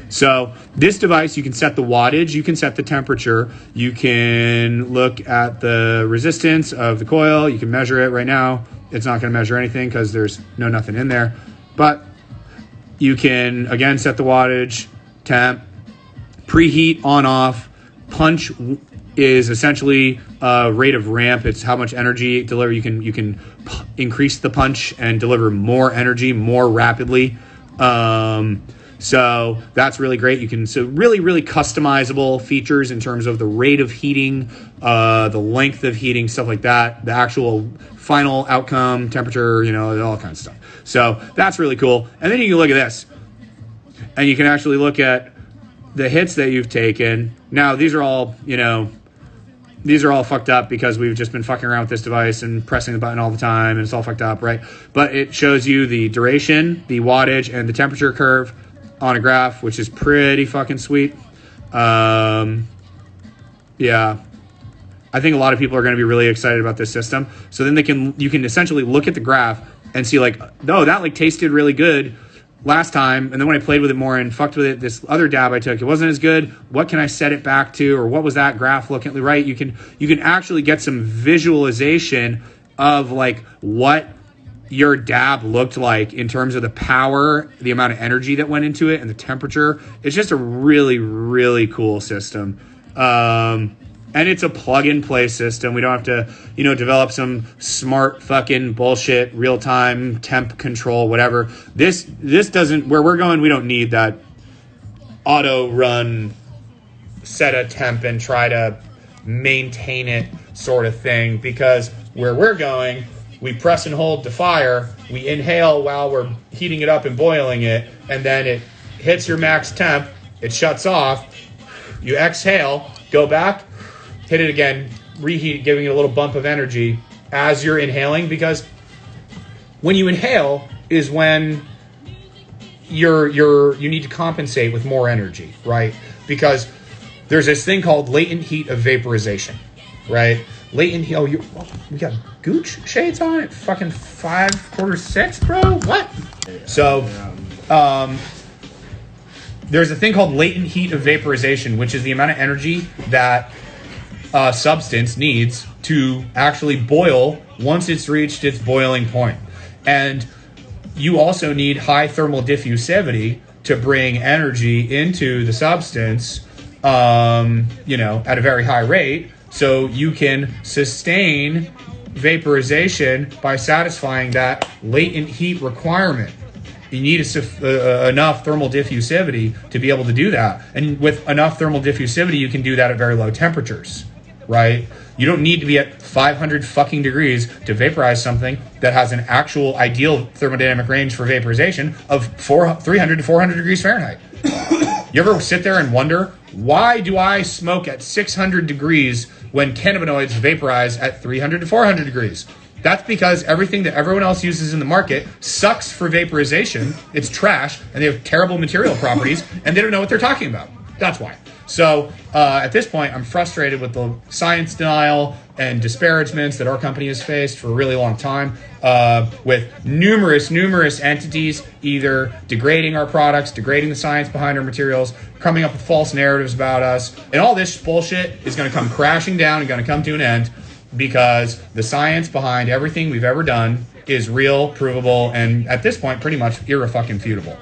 So this device, you can set the wattage, you can set the temperature, you can look at the resistance of the coil, you can measure it. Right now, it's not going to measure anything because there's nothing in there. But you can, again, set the wattage, temp, preheat, on, off. Punch is essentially a rate of ramp. It's how much energy deliver. You can increase the punch and deliver more energy more rapidly. So that's really great. You can, so really customizable features in terms of the rate of heating, the length of heating, stuff like that, the actual final outcome, temperature, all kinds of stuff. So that's really cool. And then you can look at this and you can actually look at the hits that you've taken. Now, these are all fucked up because we've just been fucking around with this device and pressing the button all the time, and it's all fucked up, right? But it shows you the duration, the wattage, and the temperature curve on a graph, which is pretty fucking sweet. Yeah. I think a lot of people are going to be really excited about this system. So then you can essentially look at the graph and see like, oh, that like tasted really good last time, and then when I played with it more and fucked with it, this other dab I took, it wasn't as good. What can I set it back to, or what was that graph looking right? You can actually get some visualization of like what your dab looked like in terms of the power, the amount of energy that went into it, and the temperature. It's just a really cool system. And it's a plug-and-play system. We don't have to, develop some smart fucking bullshit, real-time temp control, whatever. This doesn't, where we're going, we don't need that auto-run, set a temp and try to maintain it sort of thing. Because where we're going, we press and hold to fire, we inhale while we're heating it up and boiling it, and then it hits your max temp, it shuts off, you exhale, go back, hit it again, reheat, giving it a little bump of energy as you're inhaling, because when you inhale is when you need to compensate with more energy, right? Because there's this thing called latent heat of vaporization, right? Latent heat. Oh, we got Gooch shades on it. Fucking 5/4 bro. What? So, there's a thing called latent heat of vaporization, which is the amount of energy that a substance needs to actually boil once it's reached its boiling point. And you also need high thermal diffusivity to bring energy into the substance, at a very high rate, so you can sustain vaporization by satisfying that latent heat requirement. You need enough thermal diffusivity to be able to do that. And with enough thermal diffusivity, you can do that at very low temperatures, right? You don't need to be at 500 fucking degrees to vaporize something that has an actual ideal thermodynamic range for vaporization of 300 to 400 degrees Fahrenheit. You ever sit there and wonder, why do I smoke at 600 degrees when cannabinoids vaporize at 300 to 400 degrees? That's because everything that everyone else uses in the market sucks for vaporization. It's trash, and they have terrible material properties, and they don't know what they're talking about. That's why. So at this point, I'm frustrated with the science denial and disparagements that our company has faced for a really long time, with numerous entities either degrading our products, degrading the science behind our materials, coming up with false narratives about us. And all this bullshit is going to come crashing down and going to come to an end, because the science behind everything we've ever done is real, provable, and at this point, pretty much irrefutable.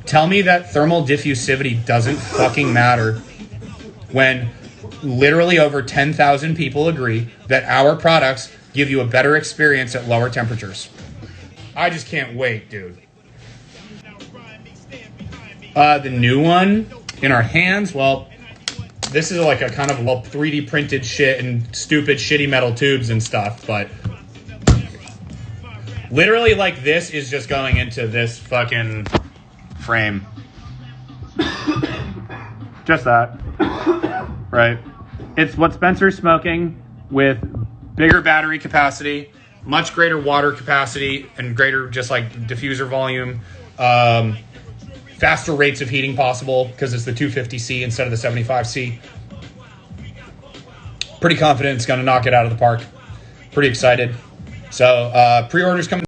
Tell me that thermal diffusivity doesn't fucking matter when literally over 10,000 people agree that our products give you a better experience at lower temperatures. I just can't wait, dude. The new one in our hands, well, this is like a kind of 3D printed shit and stupid shitty metal tubes and stuff, but literally like this is just going into this fucking frame. Just that. Right? It's what Spencer's smoking with bigger battery capacity, much greater water capacity, and greater just like diffuser volume. Faster rates of heating possible because it's the 250C instead of the 75C. Pretty confident it's going to knock it out of the park. Pretty excited. So pre-orders coming.